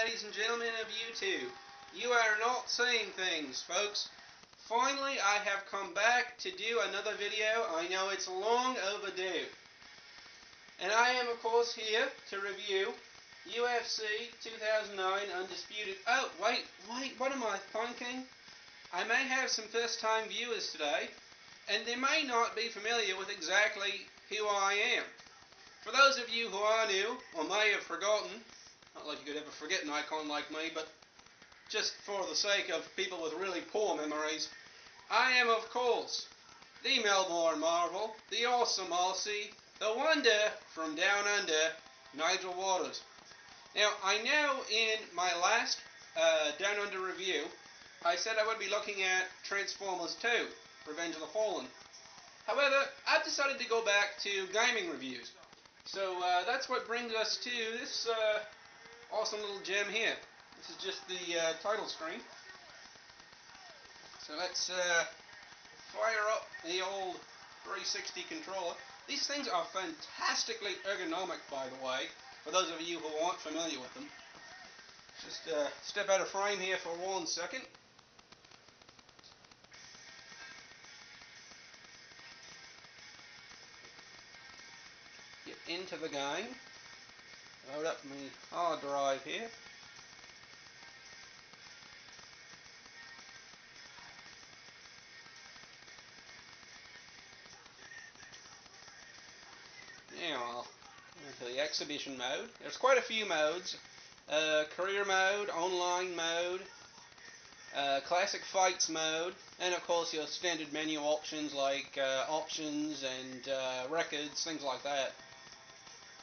ladies and gentlemen of YouTube. You are not seeing things, folks. Finally, I have come back to do another video. I know it's long overdue. And I am, of course, here to review UFC 2009 Undisputed. Oh, wait, what am I thinking? I may have some first-time viewers today, and they may not be familiar with exactly who I am. For those of you who are new, or may have forgotten, not like you could ever forget an icon like me, but just for the sake of people with really poor memories, I am, of course, the Melbourne Marvel, the awesome Aussie, the wonder from down under, Nigel Waters. Now, I know in my last Down Under review, I said I would be looking at Transformers 2, Revenge of the Fallen. However, I've decided to go back to gaming reviews. So that's what brings us to this awesome little gem here. This is just the title screen. So let's fire up the old 360 controller. These things are fantastically ergonomic, by the way, for those of you who aren't familiar with them. Just step out of frame here for 1 second. Get into the game. Load up my hard drive here. Now I'll go to the exhibition mode. There's quite a few modes. Career mode, online mode, classic fights mode, and of course your standard menu options like options and records, things like that.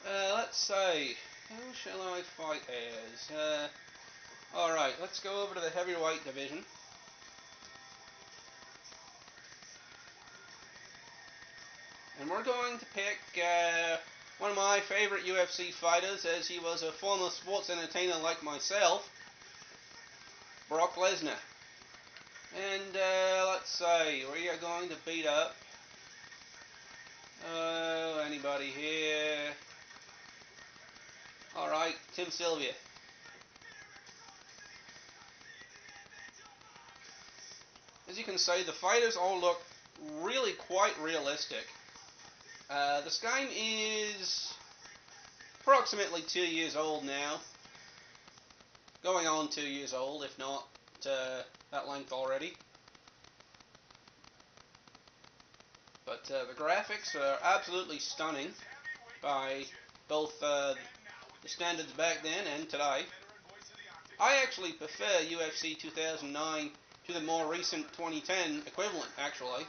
Let's say, who shall I fight as? Alright, let's go over to the heavyweight division. And we're going to pick one of my favorite UFC fighters, as he was a former sports entertainer like myself, Brock Lesnar. And let's say, we are going to beat up anybody here. Alright, Tim Sylvia. As you can see, the fighters all look really quite realistic. This game is approximately 2 years old now. Going on 2 years old, if not that length already. But the graphics are absolutely stunning by both the standards back then and today. I actually prefer UFC 2009 to the more recent 2010 equivalent, actually.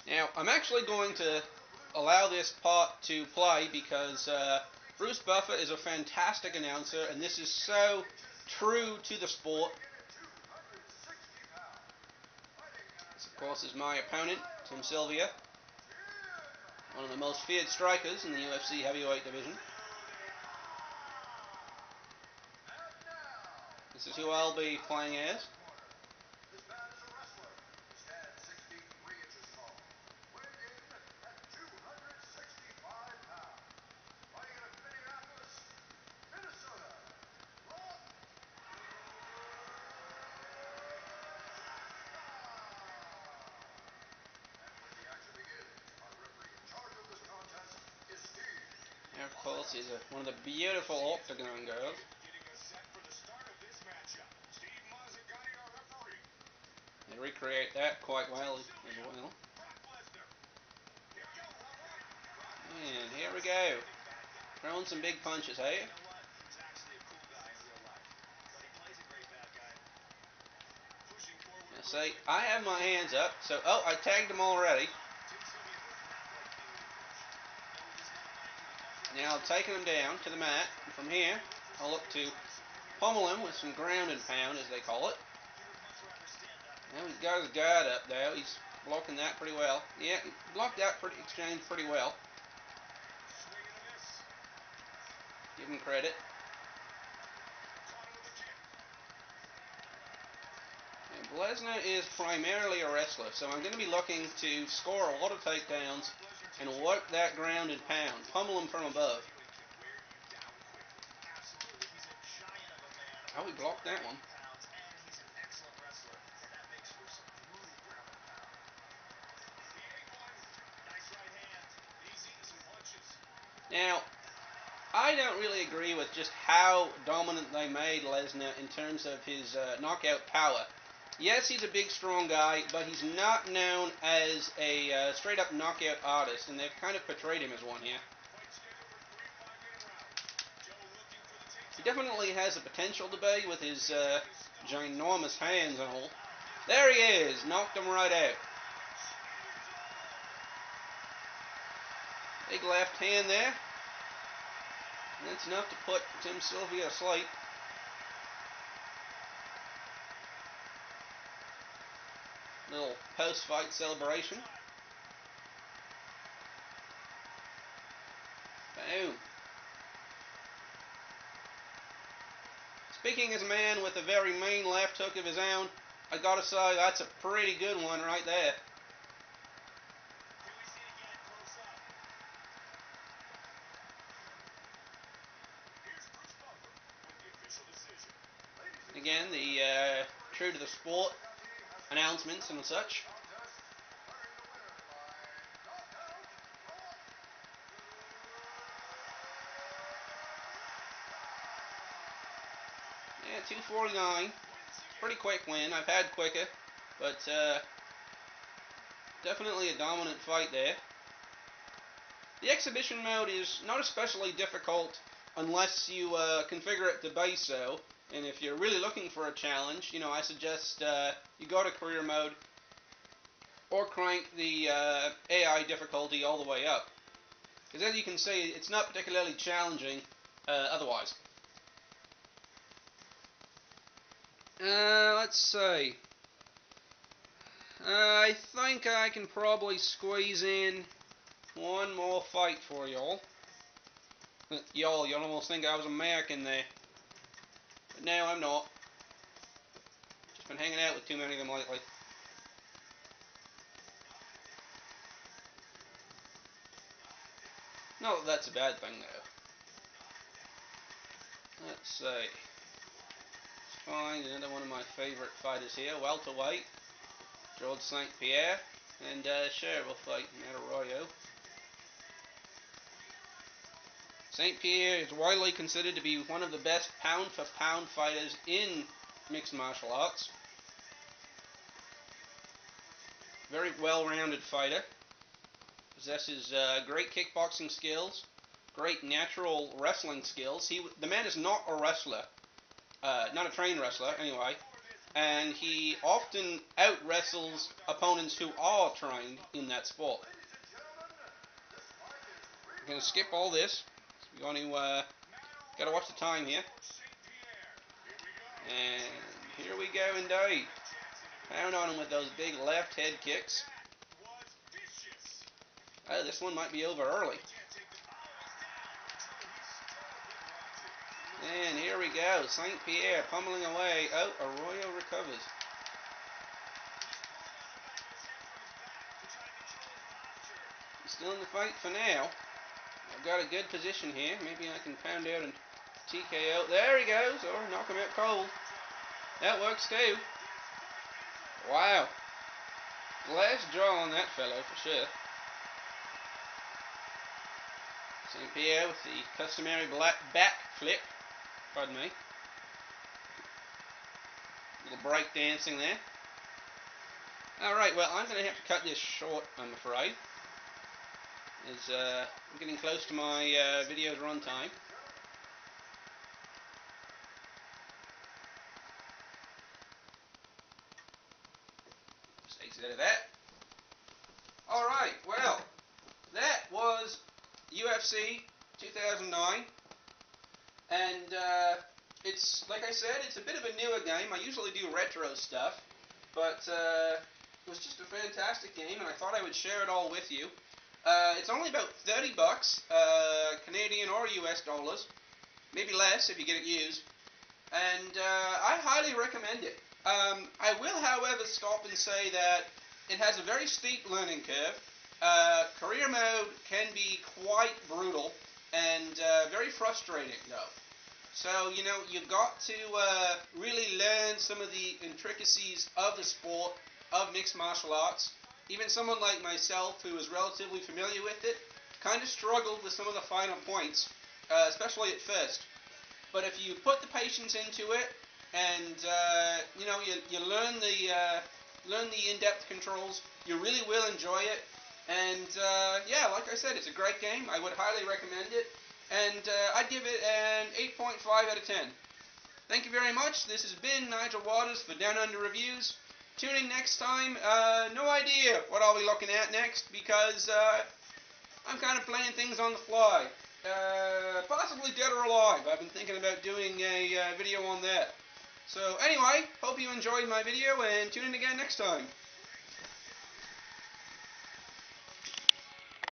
Now, I'm actually going to allow this part to play because Bruce Buffer is a fantastic announcer, and this is so true to the sport. This, of course, is my opponent, Tim Sylvia, one of the most feared strikers in the UFC heavyweight division. This is who I'll be playing as. And of course, is one of the beautiful octagon girls. They recreate that quite well as well. And here we go. Throwing some big punches, hey? Now see, I have my hands up, so, oh, I tagged him already. Now I've taken him down to the mat, and from here, I'll look to pummel him with some ground and pound, as they call it. Now he's got his guard up, though. He's blocking that pretty well. Yeah, he blocked that exchange pretty well. Give him credit. And Lesnar is primarily a wrestler, so I'm going to be looking to score a lot of takedowns and work that ground and pound. Pummel him from above. Oh, he blocked that one. Now, I don't really agree with just how dominant they made Lesnar in terms of his knockout power. Yes, he's a big, strong guy, but he's not known as a straight-up knockout artist, and they've kind of portrayed him as one here. He definitely has the potential to be with his ginormous hands and all. There he is, knocked him right out. Big left hand there. That's enough to put Tim Sylvia asleep. Little post-fight celebration. Boom. Speaking as a man with a very mean left hook of his own, I gotta say that's a pretty good one right there. Again, the true to the sport announcements and such. Yeah, 249. Pretty quick win. I've had quicker, but definitely a dominant fight there. The exhibition mode is not especially difficult unless you configure it to be so. And if you're really looking for a challenge, you know, I suggest you go to career mode or crank the AI difficulty all the way up. Because as you can see, it's not particularly challenging otherwise. Let's see. I think I can probably squeeze in one more fight for y'all. Y'all, you'll almost think I was American there. But no, I'm not. Just been hanging out with too many of them lately. Not that that's a bad thing, though. Let's see. Let's find another one of my favourite fighters here, welterweight, George St. Pierre, and sure, we'll fight Matt Arroyo. St. Pierre is widely considered to be one of the best pound-for-pound fighters in mixed martial arts. Very well-rounded fighter. Possesses great kickboxing skills, great natural wrestling skills. The man is not a wrestler, not a trained wrestler anyway, and he often out-wrestles opponents who are trained in that sport. I'm going to skip all this. We're going to gotta watch the time here. And here we go indeed. Pound on him with those big left head kicks. Oh, this one might be over early. And here we go. St. Pierre pummeling away. Oh, Arroyo recovers. He's still in the fight for now. I've got a good position here. Maybe I can pound out and TKO. There he goes. Or knock him out cold. That works too. Wow. Glass jaw on that fellow for sure. St. Pierre with the customary back flip. Pardon me. Little break dancing there. Alright, well, I'm going to have to cut this short, I'm afraid. As I'm getting close to my video's run time. Just exit out of that. Alright, well, that was UFC 2009. And it's, like I said, it's a bit of a newer game. I usually do retro stuff. But it was just a fantastic game, and I thought I would share it all with you. It's only about $30, Canadian or US dollars, maybe less if you get it used, and I highly recommend it. I will, however, stop and say that it has a very steep learning curve. Career mode can be quite brutal and very frustrating, though. So, you know, you've got to really learn some of the intricacies of the sport of mixed martial arts. Even someone like myself, who is relatively familiar with it, kind of struggled with some of the finer points, especially at first. But if you put the patience into it, and you know, you learn the in-depth controls, you really will enjoy it. And yeah, like I said, it's a great game. I would highly recommend it. And I'd give it an 8.5 out of 10. Thank you very much. This has been Nigel Waters for Down Under Reviews. Tune in next time. No idea what I'll be looking at next, because I'm kind of playing things on the fly. Possibly Dead or Alive. I've been thinking about doing a video on that. So anyway, hope you enjoyed my video, and tune in again next time.